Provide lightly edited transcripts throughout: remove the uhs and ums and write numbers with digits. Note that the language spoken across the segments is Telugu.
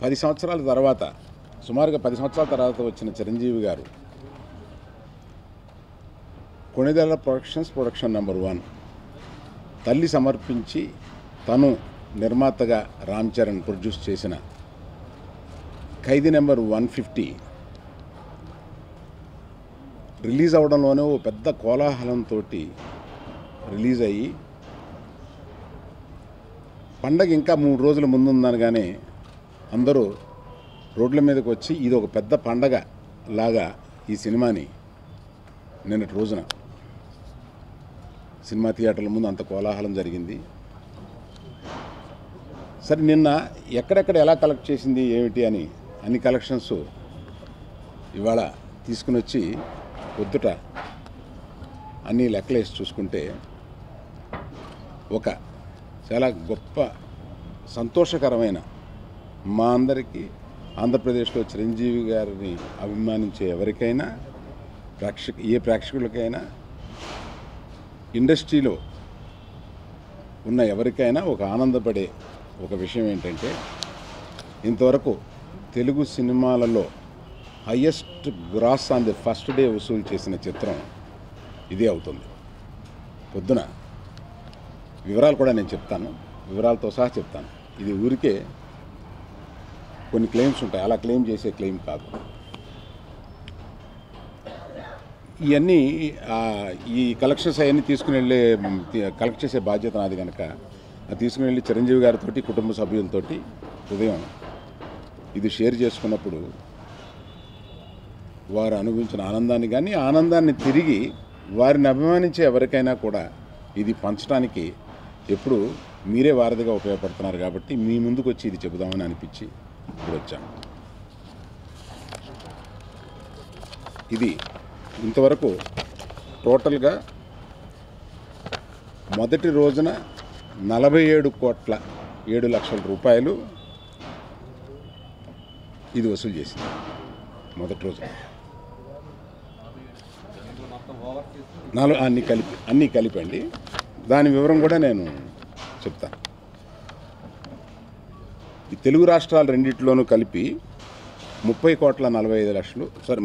10 సంవత్సరాల తర్వాత, సుమారుగా 10 సంవత్సరాల తర్వాత వచ్చిన చిరంజీవి గారు కొణిదెల ప్రొడక్షన్ నెంబర్ 1 తల్లి సమర్పించి తను నిర్మాతగా రామ్ చరణ్ ప్రొడ్యూస్ చేసిన ఖైదీ నెంబర్ 150 రిలీజ్ అవడంలోనే ఓ పెద్ద కోలాహలంతో రిలీజ్ అయ్యి పండగ ఇంకా 3 రోజుల ముందుందనగానే అందరూ రోడ్ల మీదకి వచ్చి ఇది ఒక పెద్ద పండగ లాగా ఈ సినిమాని నిన్నటి రోజున సినిమా థియేటర్ల ముందు అంత కోలాహలం జరిగింది. సరే, నిన్న ఎక్కడెక్కడ ఎలా కలెక్ట్ చేసింది ఏమిటి అని అన్ని కలెక్షన్స్ ఇవాళ తీసుకుని వచ్చి పొద్దుట అన్నీ లెక్కలేసి చూసుకుంటే ఒక చాలా గొప్ప సంతోషకరమైన, మా అందరికీ ఆంధ్రప్రదేశ్లో చిరంజీవి గారిని అభిమానించే ఎవరికైనా ఏ ప్రేక్షకులకైనా ఇండస్ట్రీలో ఉన్న ఎవరికైనా ఒక ఆనందపడే ఒక విషయం ఏంటంటే, ఇంతవరకు తెలుగు సినిమాలలో highest gross on the first day వసూలు చేసిన చిత్రం ఇదే అవుతుంది. పొద్దున వివరాలు కూడా నేను చెప్తాను, వివరాలతో సహా చెప్తాను. ఇది ఊరికే కొన్ని క్లెయిమ్స్ ఉంటాయి, అలా క్లెయిమ్ చేసే క్లెయిమ్ కాదు. ఇవన్నీ ఈ కలెక్షన్స్ అవన్నీ తీసుకుని వెళ్ళే కలెక్ట్ చేసే బాధ్యత నాది కనుక అది తీసుకుని వెళ్ళి చిరంజీవి గారితో కుటుంబ సభ్యులతోటి ఉదయం ఇది షేర్ చేసుకున్నప్పుడు వారు అనుభవించిన ఆనందాన్ని కానీ ఆనందాన్ని తిరిగి వారిని అభిమానించే ఎవరికైనా కూడా ఇది పంచడానికి ఎప్పుడు మీరే వారధిగా ఉపయోగపడుతున్నారు కాబట్టి మీ ముందుకు వచ్చి ఇది చెబుదామని అనిపించి ఇప్పుడు వచ్చాను. ఇది ఇంతవరకు టోటల్గా మొదటి రోజున 47,07,00,000 రూపాయలు ఇది వసూలు చేసింది. మొదటి రోజు అన్నీ కలిపండి. దాని వివరం కూడా నేను చెప్తాను. ఈ తెలుగు రాష్ట్రాలు రెండిట్లోనూ కలిపి 30,45,00,000, సారీ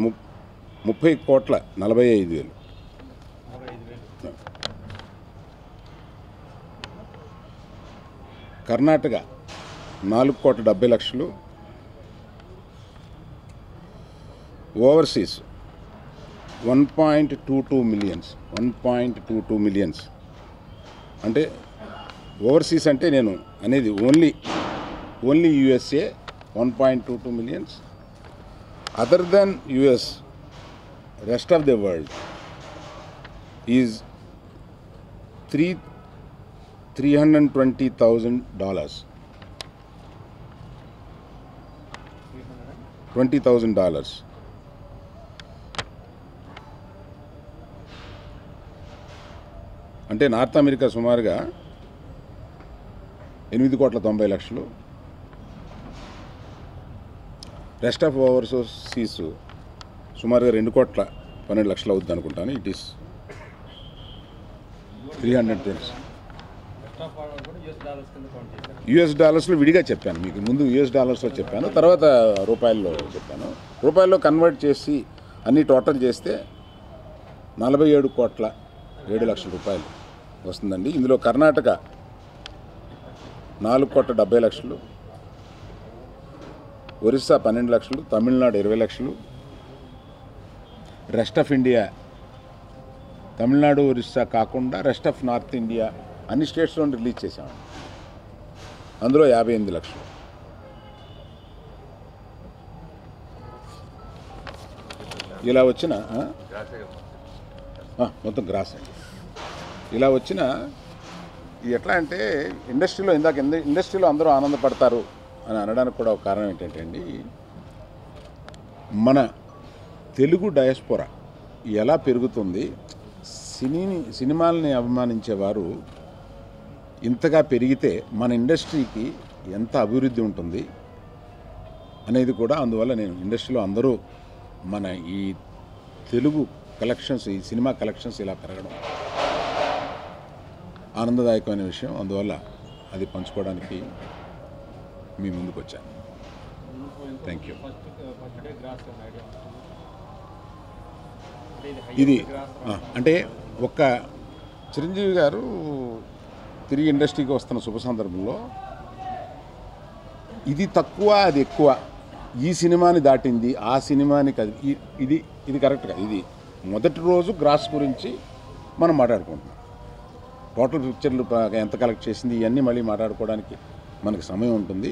30,45,000. కర్ణాటక 4,70,00,000. Overseas 1.22 millions. అంటే ఓవర్సీస్ అంటే నేను అనేది only USA 1.22 millions. Other then US, rest of the world is $320,000. $20,000. అంటే నార్త్ అమెరికా సుమారుగా 8,90,00,000. రెస్ట్ ఆఫ్ ఓవర్సీస్ సుమారుగా 2,12,00,000 అవుద్ది అనుకుంటాను. It is 320. యుఎస్ డాలర్స్లో విడిగా చెప్పాను మీకు ముందు. యుఎస్ డాలర్స్లో చెప్పాను, తర్వాత రూపాయల్లో చెప్పాను. రూపాయల్లో కన్వర్ట్ చేసి అన్నీ టోటల్ చేస్తే 47,07,00,000 రూపాయలు వస్తుందండి. ఇందులో Karnataka 4,70,00,000, Orissa 12,00,000, Tamil Nadu 20,00,000. Rest of India, Tamil Nadu Orissa కాకుండా రెస్ట్ ఆఫ్ నార్త్ ఇండియా అన్ని స్టేట్స్లో రిలీజ్ చేసాము. అందులో 58,00,000. ఇలా వచ్చిన మొత్తం గ్రాస్ అండి. ఇలా వచ్చిన ఎట్లా అంటే ఇండస్ట్రీలో అందరూ ఆనందపడతారు అని అనడానికి కూడా ఒక కారణం ఏంటంటే అండి, మన తెలుగు డయాస్పోరా ఎలా పెరుగుతుంది, సినిమాలని అభిమానించేవారు ఇంతగా పెరిగితే మన ఇండస్ట్రీకి ఎంత అభివృద్ధి ఉంటుంది అనేది కూడా అందువల్ల నేను ఇండస్ట్రీలో అందరూ మన ఈ తెలుగు కలెక్షన్స్, ఈ సినిమా కలెక్షన్స్ ఇలా పెరగడం ఆనందదాయకమైన విషయం. అందువల్ల అది పంచుకోవడానికి మీ ముందుకు వచ్చాను. Thank you. First day gross idea ఇది అంటే ఒక్క చిరంజీవి గారు తిరిగి ఇండస్ట్రీకి వస్తున్న శుభ సందర్భంలో ఇది తక్కువ అది ఎక్కువ, ఈ సినిమాని దాటింది ఆ సినిమాని కాదు, ఇది ఇది కరెక్ట్గా ఇది మొదటి రోజు గ్రాస్ గురించి మనం మాట్లాడుకుంటున్నాం. టోటల్ పిక్చర్లు ఎంత కలెక్ట్ చేసింది ఇవన్నీ మళ్ళీ మాట్లాడుకోవడానికి మనకు సమయం ఉంటుంది.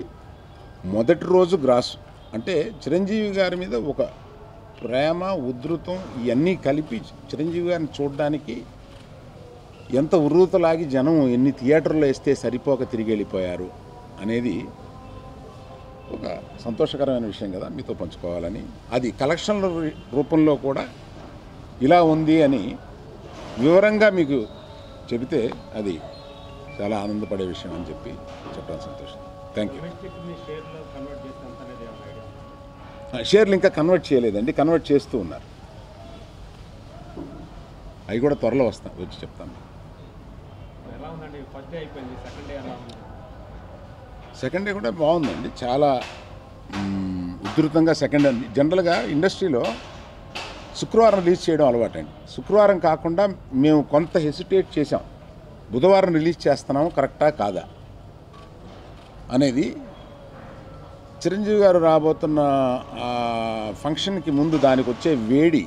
మొదటి రోజు గ్రాస్ అంటే చిరంజీవి గారి మీద ఒక ప్రేమ ఉధృతం ఇవన్నీ కలిపి చిరంజీవి గారిని చూడడానికి ఎంత ఉర్రూతలాగి జనం ఎన్ని థియేటర్లో వేస్తే సరిపోక తిరిగి వెళ్ళిపోయారు అనేది ఒక సంతోషకరమైన విషయం కదా, మీతో పంచుకోవాలని. అది కలెక్షన్ల రూపంలో కూడా ఇలా ఉంది అని వివరంగా మీకు చెబితే అది చాలా ఆనందపడే విషయం అని చెప్పి చెప్పడం సంతోషం. Thank you. షేర్లు ఇంకా కన్వర్ట్ చేయలేదండి, కన్వర్ట్ చేస్తూ ఉన్నారు. అవి కూడా త్వరలో వచ్చి చెప్తాను. సెకండ్ డే కూడా బాగుందండి, చాలా ఉధృతంగా. సెకండ్ డే జనరల్గా ఇండస్ట్రీలో శుక్రవారం రిలీజ్ చేయడం అలవాటండి. శుక్రవారం కాకుండా మేము కొంత హెసిటేట్ చేసాం, బుధవారం రిలీజ్ చేస్తున్నాము కరెక్టా కాదా అనేది. చిరంజీవి గారు రాబోతున్న ఫంక్షన్కి ముందు దానికి వచ్చే వేడి,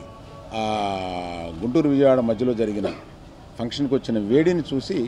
గుంటూరు విజయవాడ మధ్యలో జరిగిన ఫంక్షన్కి వచ్చిన వేడిని చూసి